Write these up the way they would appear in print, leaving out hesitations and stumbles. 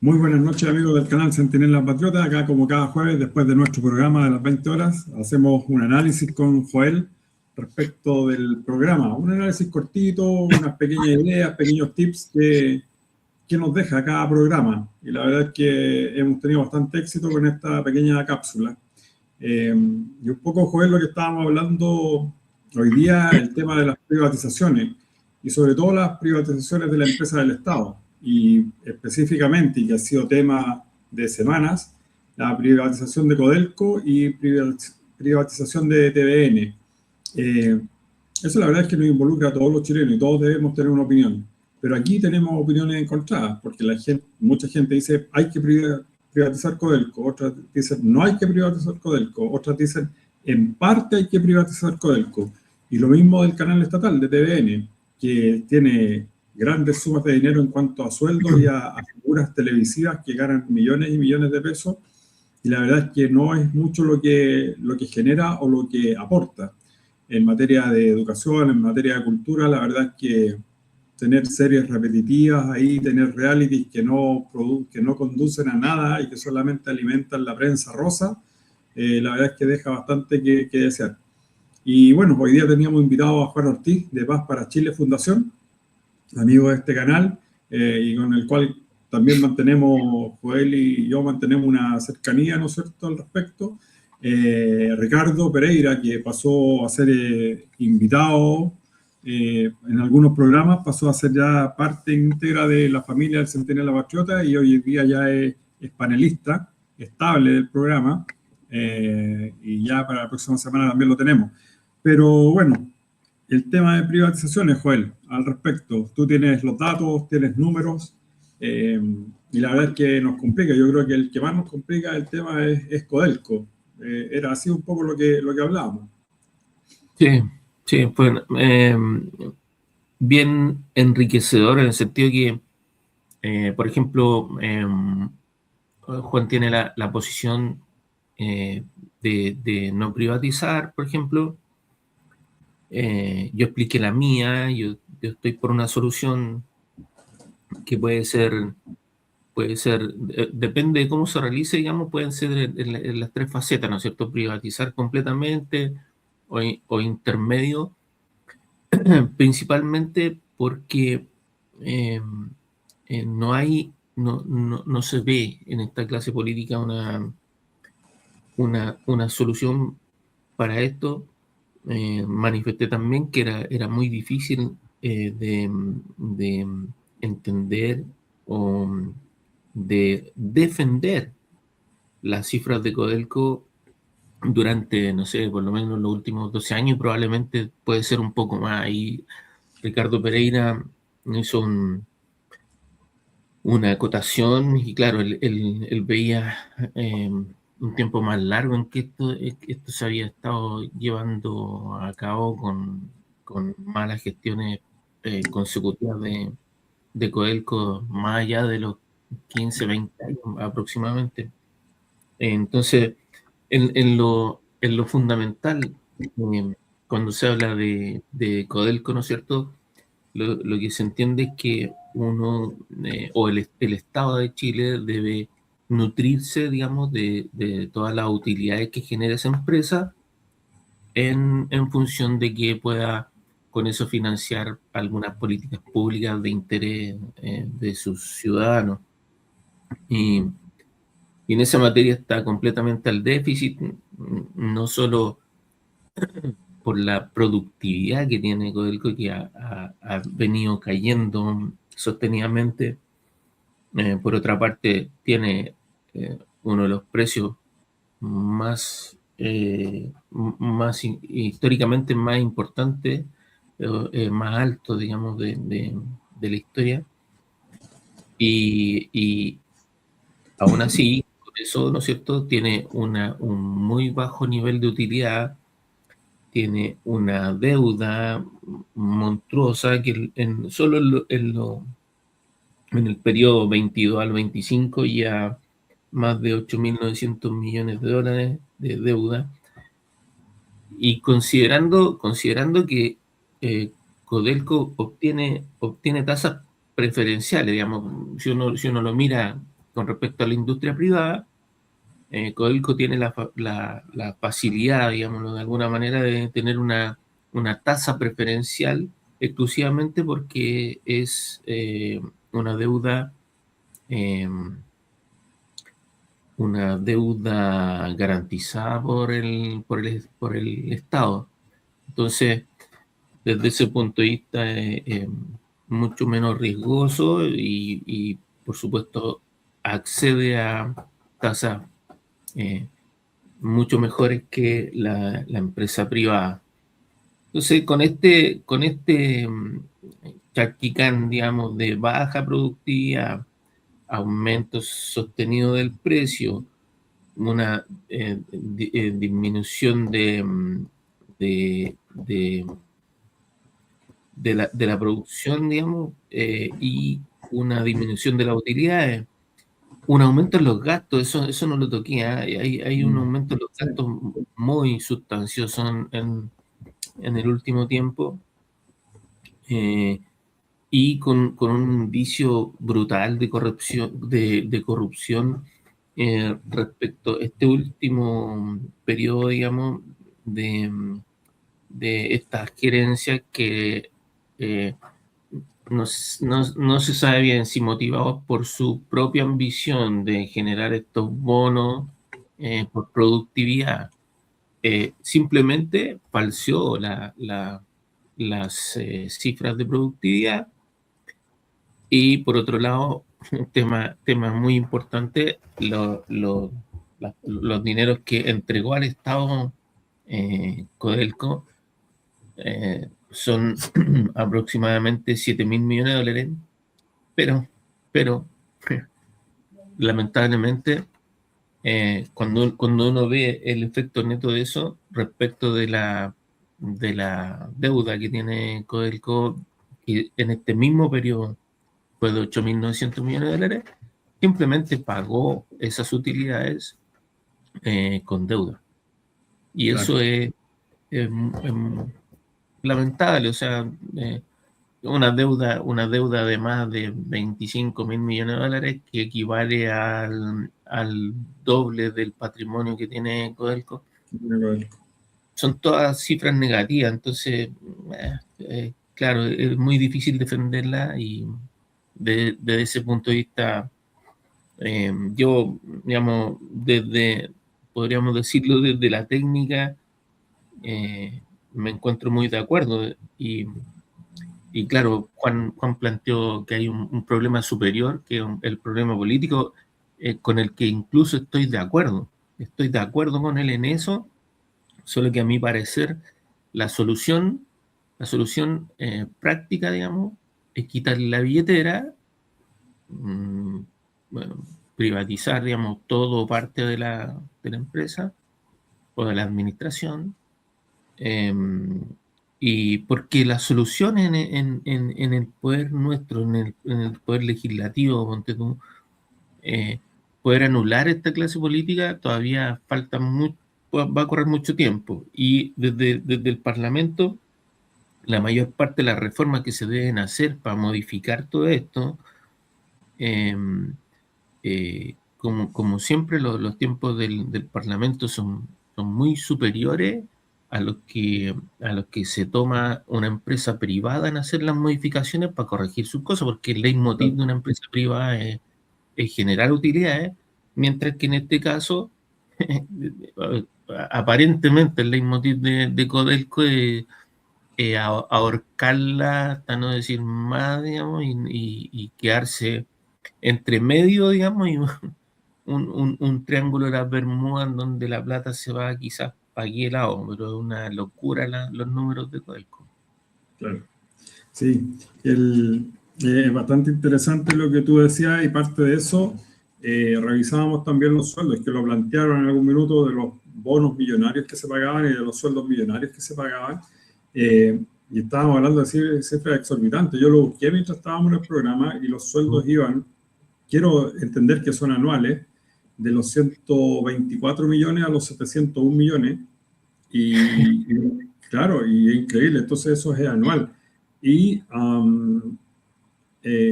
Muy buenas noches, amigos del canal Centinela Patriota. Acá, como cada jueves, después de nuestro programa de las 20 horas, hacemos un análisis con Joel respecto del programa. Un análisis cortito, unas pequeñas ideas, pequeños tips que nos deja cada programa. Y la verdad es que hemos tenido bastante éxito con esta pequeña cápsula. Y un poco, Joel, lo que estábamos hablando hoy día, el tema de las privatizaciones, y sobre todo las privatizaciones de la empresa del Estado, y específicamente, y que ha sido tema de semanas, la privatización de Codelco y privatización de TVN. Eso la verdad es que nos involucra a todos los chilenos y todos debemos tener una opinión. Pero aquí tenemos opiniones encontradas, porque mucha gente dice hay que privatizar Codelco, otras dicen no hay que privatizar Codelco, otras dicen en parte hay que privatizar Codelco. Y lo mismo del canal estatal de TVN, que tiene grandes sumas de dinero en cuanto a sueldos y a figuras televisivas que ganan millones y millones de pesos, y la verdad es que no es mucho lo que genera o lo que aporta. En materia de educación, en materia de cultura, la verdad es que tener series repetitivas ahí, tener realities que no conducen a nada y que solamente alimentan la prensa rosa, la verdad es que deja bastante que desear. Y bueno, hoy día teníamos invitado a Juan Ortiz de Paz para Chile Fundación, amigo de este canal, y con el cual también Joel y yo mantenemos una cercanía, ¿no es cierto?, al respecto. Ricardo Pereira, que pasó a ser invitado en algunos programas, pasó a ser ya parte íntegra de la familia del Centinela Patriota y hoy en día ya es panelista estable del programa, y ya para la próxima semana también lo tenemos. Pero bueno, el tema de privatizaciones, Joel, al respecto, tú tienes los datos, tienes números, y la verdad es que nos complica. Yo creo que el que más nos complica el tema es Codelco. Era así un poco lo que hablábamos. Sí, sí, bueno, bien enriquecedor en el sentido que, por ejemplo, Juan tiene la posición de no privatizar, por ejemplo. Yo expliqué la mía, yo estoy por una solución que depende de cómo se realice, digamos, pueden ser en las tres facetas, ¿no es cierto? Privatizar completamente o intermedio, principalmente porque eh, no se ve en esta clase política una solución para esto. Manifesté también que era muy difícil de entender o de defender las cifras de Codelco durante, no sé, por lo menos los últimos 12 años, y probablemente puede ser un poco más. Ahí Ricardo Pereira hizo una acotación y claro, él veía un tiempo más largo en que esto se había estado llevando a cabo con malas gestiones consecutivas de Codelco, más allá de los 15, 20 años aproximadamente. Entonces, en lo fundamental, cuando se habla de Codelco, ¿no es cierto? Lo que se entiende es que uno, o el Estado de Chile debe nutrirse, digamos, de todas las utilidades que genera esa empresa en función de que pueda con eso financiar algunas políticas públicas de interés de sus ciudadanos. Y, y en esa materia está completamente al déficit, no solo por la productividad que tiene Codelco, que ha venido cayendo sostenidamente. Por otra parte, tiene uno de los precios históricamente más importantes, más altos, digamos, de la historia. Y aún así, por eso, ¿no es cierto?, tiene un muy bajo nivel de utilidad, tiene una deuda monstruosa que solo en el periodo 22 al 25 ya más de 8.900 millones de dólares de deuda. Y considerando que Codelco obtiene tasas preferenciales, digamos. Si uno lo mira con respecto a la industria privada, Codelco tiene la facilidad, digámoslo de alguna manera, de tener una tasa preferencial exclusivamente porque es eh, una deuda garantizada por el Estado. Entonces, desde ese punto de vista, mucho menos riesgoso y, por supuesto, accede a tasas mucho mejores que la empresa privada. Entonces, con este chaquicán, digamos, de baja productividad, aumentos sostenidos del precio, una disminución de, de, de la producción, digamos, y una disminución de las utilidades, un aumento en los gastos, eso no lo toqué, ¿eh? Hay un aumento en los gastos muy sustancioso en el último tiempo, y con un vicio brutal de corrupción, de corrupción respecto a este último periodo, digamos, de estas gerencias que no se sabe bien si motivados por su propia ambición de generar estos bonos por productividad, simplemente falseó las cifras de productividad. Y por otro lado, un tema muy importante, los dineros que entregó al Estado Codelco son aproximadamente 7.000 millones de dólares, pero lamentablemente, cuando uno ve el efecto neto de eso respecto de la deuda que tiene Codelco, y en este mismo periodo fue de 8.900 millones de dólares, simplemente pagó esas utilidades con deuda. Y Claro. eso es lamentable, o sea, una deuda de más de 25.000 millones de dólares, que equivale al doble del patrimonio que tiene Codelco. Son todas cifras negativas, entonces, claro, es muy difícil defenderla, y desde ese punto de vista, yo, digamos, podríamos decirlo, desde la técnica, me encuentro muy de acuerdo, y claro, Juan planteó que hay un problema superior, que es el problema político, con el que incluso estoy de acuerdo con él en eso, solo que a mi parecer la solución práctica, digamos, es quitarle la billetera, bueno, privatizar, digamos, todo o parte de la empresa o de la administración, y porque la solución en el poder nuestro, en el poder legislativo, ponte tú, poder anular esta clase política, todavía falta mucho, va a correr mucho tiempo, y desde el Parlamento, la mayor parte de las reformas que se deben hacer para modificar todo esto, como siempre, los tiempos del Parlamento son muy superiores a los que se toma una empresa privada en hacer las modificaciones para corregir sus cosas, porque el leitmotiv de una empresa privada es generar utilidades, mientras que en este caso, aparentemente el leitmotiv de Codelco es ahorcarla, hasta no decir más, digamos, y quedarse entre medio, digamos, y un triángulo de las Bermudas en donde la plata se va quizás para aquel lado, pero es una locura los números de Codelco. Claro. Sí, es bastante interesante lo que tú decías, y parte de eso, revisábamos también los sueldos, que lo plantearon en algún minuto, de los bonos millonarios que se pagaban y de los sueldos millonarios que se pagaban, y estábamos hablando de cifras exorbitantes. Yo lo busqué mientras estábamos en el programa, y los sueldos iban, quiero entender que son anuales, de los 124 millones a los 701 millones, y claro, y es increíble. Entonces eso es anual. Y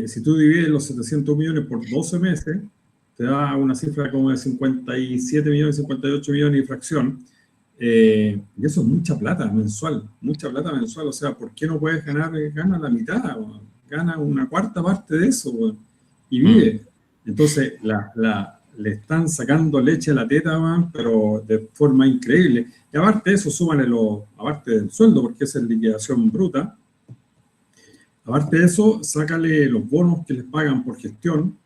si tú divides los 700 millones por 12 meses, te da una cifra como de 57 millones, 58 millones y fracción. Y eso es mucha plata mensual, o sea, ¿por qué no puedes ganar? Gana la mitad, gana una cuarta parte de eso, y vive. Entonces, le están sacando leche a la teta, pero de forma increíble. Y aparte de eso, súmale aparte del sueldo, porque esa es liquidación bruta. Aparte de eso, sácale los bonos que les pagan por gestión,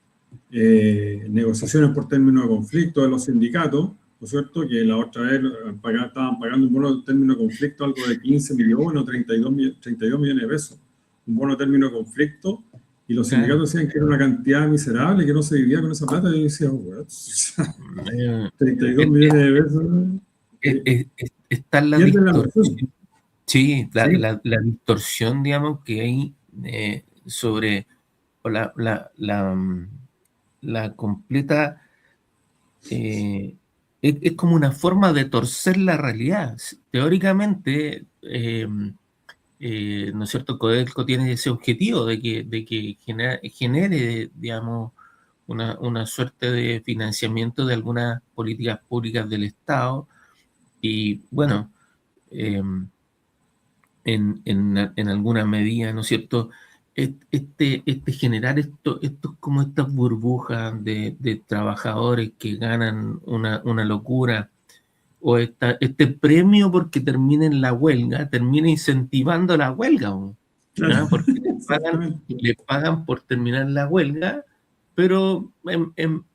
negociaciones por término de conflicto de los sindicatos, ¿no es cierto? Que la otra vez estaban pagando un bono de término de conflicto algo de 15 millones o 32 millones de pesos. Un bono de término de conflicto, y los sindicatos decían que era una cantidad miserable, que no se vivía con esa plata, y yo decía, what? 32 millones de pesos. Está la distorsión. Sí, la distorsión, digamos, que hay sobre la completa... es como una forma de torcer la realidad. Teóricamente, ¿no es cierto? Codelco tiene ese objetivo de que genere, digamos, una suerte de financiamiento de algunas políticas públicas del Estado. Y bueno, en alguna medida, ¿no es cierto? Generar como estas burbujas de trabajadores que ganan una locura, o este premio porque terminen la huelga, termina incentivando la huelga, ¿no? Porque le pagan por terminar la huelga, pero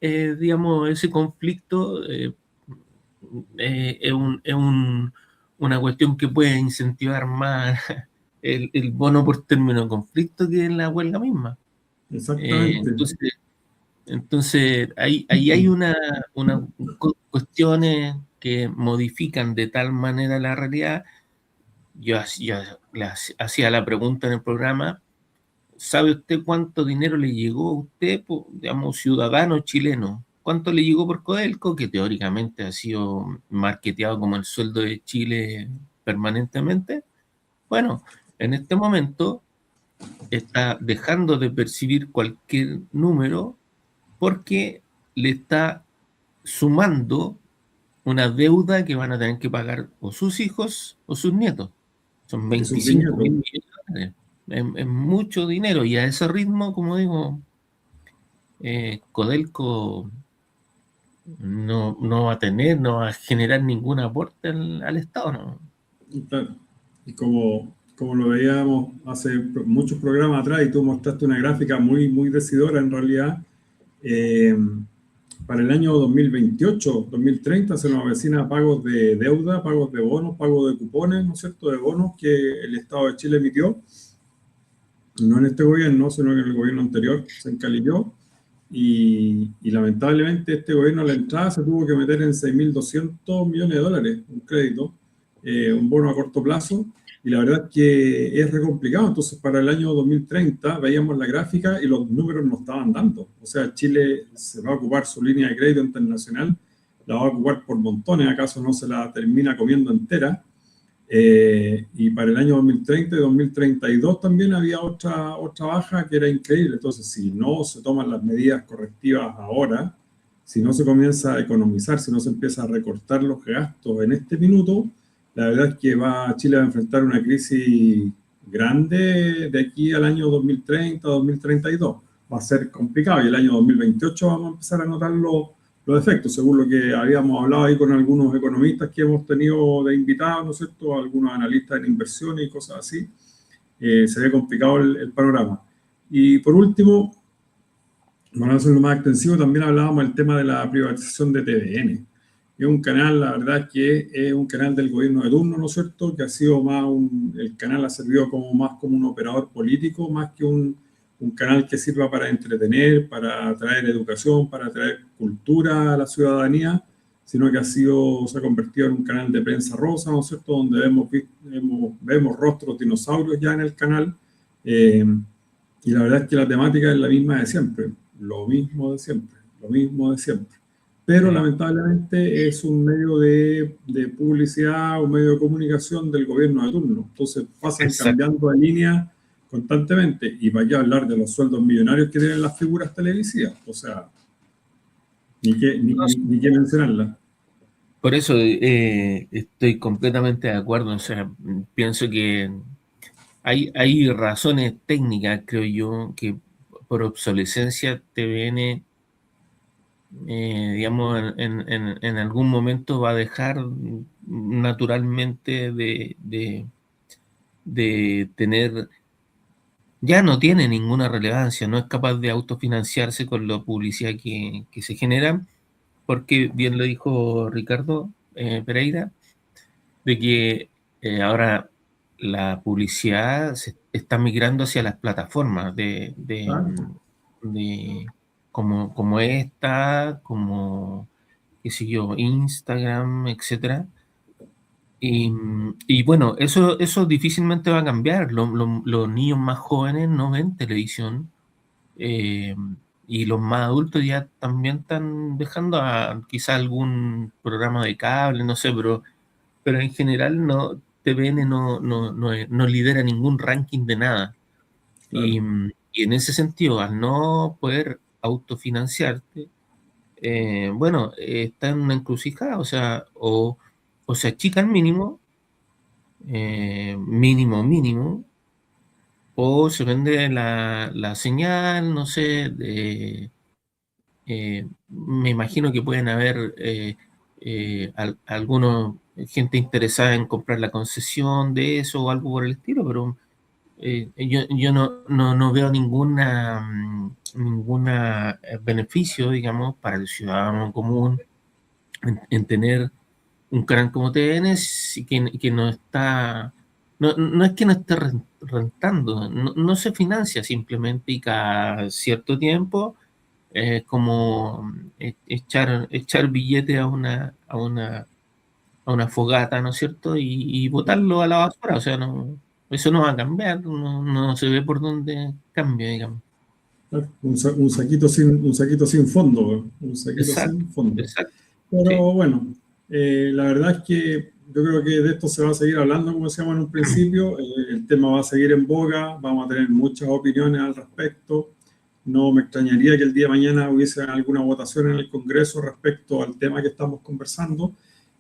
digamos, ese conflicto es una cuestión que puede incentivar más el bono por término de conflicto que en la huelga misma. Exactamente. Entonces ahí hay una cuestiones que modifican de tal manera la realidad. Yo hacía la pregunta en el programa: ¿sabe usted cuánto dinero le llegó a usted, digamos, ciudadano chileno? ¿Cuánto le llegó por Codelco, que teóricamente ha sido marketeado como el sueldo de Chile permanentemente? Bueno, en este momento está dejando de percibir cualquier número porque le está sumando una deuda que van a tener que pagar o sus hijos o sus nietos. Son 25 mil millones de dólares. Es mucho dinero, y a ese ritmo, como digo, Codelco no va a generar ningún aporte al Estado, ¿no? Y como lo veíamos hace muchos programas atrás, y tú mostraste una gráfica muy, muy decidora en realidad, para el año 2028, 2030 se nos avecina pagos de deuda, pagos de bonos, pagos de cupones, ¿no es cierto?, de bonos que el Estado de Chile emitió, no en este gobierno, sino que en el gobierno anterior se encalilló, y lamentablemente este gobierno a la entrada se tuvo que meter en 6.200 millones de dólares, un crédito, un bono a corto plazo, y la verdad es que es re complicado. Entonces, para el año 2030 veíamos la gráfica y los números no estaban dando. O sea, Chile se va a ocupar su línea de crédito internacional, la va a ocupar por montones, acaso no se la termina comiendo entera. Y para el año 2030 y 2032 también había otra baja que era increíble. Entonces, si no se toman las medidas correctivas ahora, si no se comienza a economizar, si no se empieza a recortar los gastos en este minuto, la verdad es que Chile va a enfrentar una crisis grande de aquí al año 2030, 2032. Va a ser complicado, y el año 2028 vamos a empezar a notar los efectos, según lo que habíamos hablado ahí con algunos economistas que hemos tenido de invitados, ¿no es cierto?, algunos analistas en inversiones y cosas así. Se ve complicado el panorama. Y por último, para hacerlo más extensivo, también hablábamos del tema de la privatización de TVN. Es un canal, la verdad es que es un canal del gobierno de turno, ¿no es cierto?, que ha sido más el canal ha servido más como un operador político, más que un canal que sirva para entretener, para traer educación, para traer cultura a la ciudadanía, sino que se ha convertido en un canal de prensa rosa, ¿no es cierto?, donde vemos rostros dinosaurios ya en el canal, y la verdad es que la temática es la misma de siempre, lo mismo de siempre. Pero lamentablemente es un medio de publicidad, un medio de comunicación del gobierno de turno. Entonces pasan cambiando de línea constantemente. Y para qué hablar de los sueldos millonarios que tienen las figuras televisivas. O sea, ni qué mencionarla. Por eso estoy completamente de acuerdo. O sea, pienso que hay razones técnicas, creo yo, que por obsolescencia TVN, digamos, en algún momento va a dejar naturalmente de tener, ya no tiene ninguna relevancia, no es capaz de autofinanciarse con la publicidad que se genera, porque bien lo dijo Ricardo Pereira, de que ahora la publicidad se está migrando hacia las plataformas de como esta, como, qué sé yo, Instagram, etcétera. Y bueno, eso difícilmente va a cambiar. Los niños más jóvenes no ven televisión, eh, y los más adultos ya también están dejando a quizá algún programa de cable, no sé, pero en general no, TVN no lidera ningún ranking de nada. Claro. Y en ese sentido, al no poder autofinanciarte, bueno, está en una encrucijada, o sea, o se achica el mínimo, mínimo, o se vende la señal, no sé, me imagino que pueden haber algunos gente interesada en comprar la concesión de eso o algo por el estilo, pero yo no veo ninguna beneficio, digamos, para el ciudadano común en tener un canal como TVN y que no está, no es que no esté rentando, no se financia simplemente y cada cierto tiempo como echar billetes a una fogata, ¿no es cierto? Y botarlo a la basura, o sea, no, eso no va a cambiar, no se ve por dónde cambia, digamos. Un saquito sin fondo, un saquito Exacto, sin fondo. exacto, sí. Pero bueno, la verdad es que yo creo que de esto se va a seguir hablando, como decíamos en un principio. El tema va a seguir en boga, vamos a tener muchas opiniones al respecto. No me extrañaría que el día de mañana hubiese alguna votación en el Congreso respecto al tema que estamos conversando.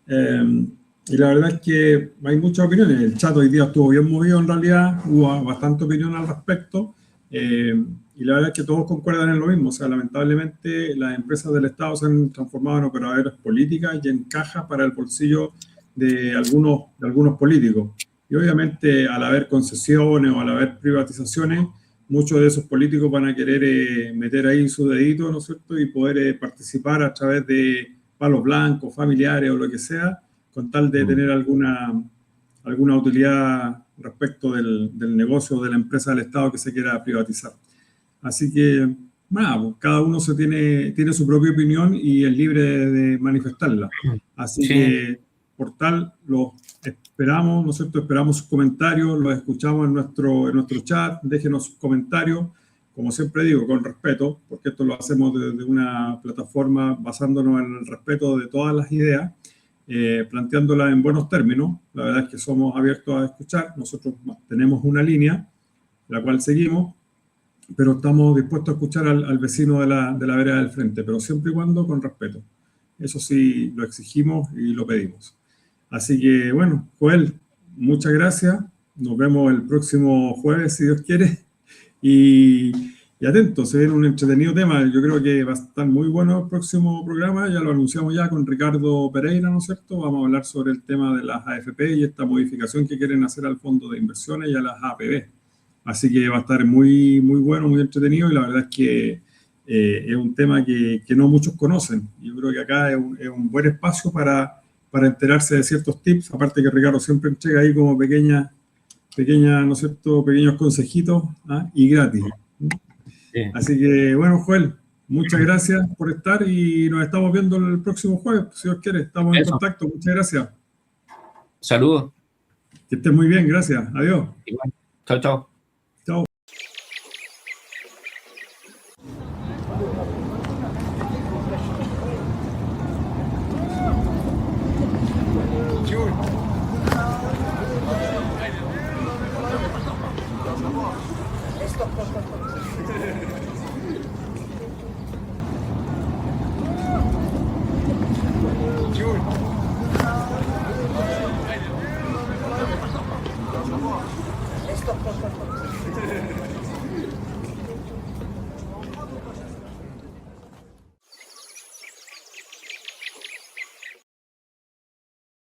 Y la verdad es que hay muchas opiniones. El chat hoy día estuvo bien movido en realidad, hubo bastante opinión al respecto. Y la verdad es que todos concuerdan en lo mismo. O sea, lamentablemente las empresas del Estado se han transformado en operadores políticas y en cajas para el bolsillo de algunos políticos. Y obviamente al haber concesiones o al haber privatizaciones, muchos de esos políticos van a querer meter ahí su dedito, ¿no es cierto? Y poder participar a través de palos blancos, familiares o lo que sea, con tal de tener alguna utilidad respecto del negocio o de la empresa del Estado que se quiera privatizar. Así que, nada, pues, cada uno tiene su propia opinión y es libre de manifestarla. Así Sí. que, por tal, los esperamos, ¿no es cierto? Esperamos sus comentarios, los escuchamos en nuestro chat, déjenos sus comentarios, como siempre digo, con respeto, porque esto lo hacemos desde una plataforma basándonos en el respeto de todas las ideas, planteándolas en buenos términos. La verdad es que somos abiertos a escuchar, nosotros tenemos una línea, la cual seguimos, pero estamos dispuestos a escuchar al vecino de la vereda del frente, pero siempre y cuando con respeto. Eso sí, lo exigimos y lo pedimos. Así que, bueno, Joel, muchas gracias. Nos vemos el próximo jueves, si Dios quiere. Y atentos, se viene un entretenido tema. Yo creo que va a estar muy bueno el próximo programa. Ya lo anunciamos ya con Ricardo Pereira, ¿no es cierto? Vamos a hablar sobre el tema de las AFP y esta modificación que quieren hacer al Fondo de Inversiones y a las APB. Así que va a estar muy, muy bueno, muy entretenido y la verdad es que es un tema que no muchos conocen. Yo creo que acá es un buen espacio para enterarse de ciertos tips, aparte que Ricardo siempre entrega ahí como pequeña, ¿no es cierto?, pequeños consejitos, ¿ah? Y gratis. Sí. Así que, bueno, Joel, muchas gracias por estar y nos estamos viendo el próximo jueves, si Dios quiere. Estamos en contacto. Muchas gracias. Saludos. Que estés muy bien, gracias. Adiós. Igual. Chao, chao. Chao. June.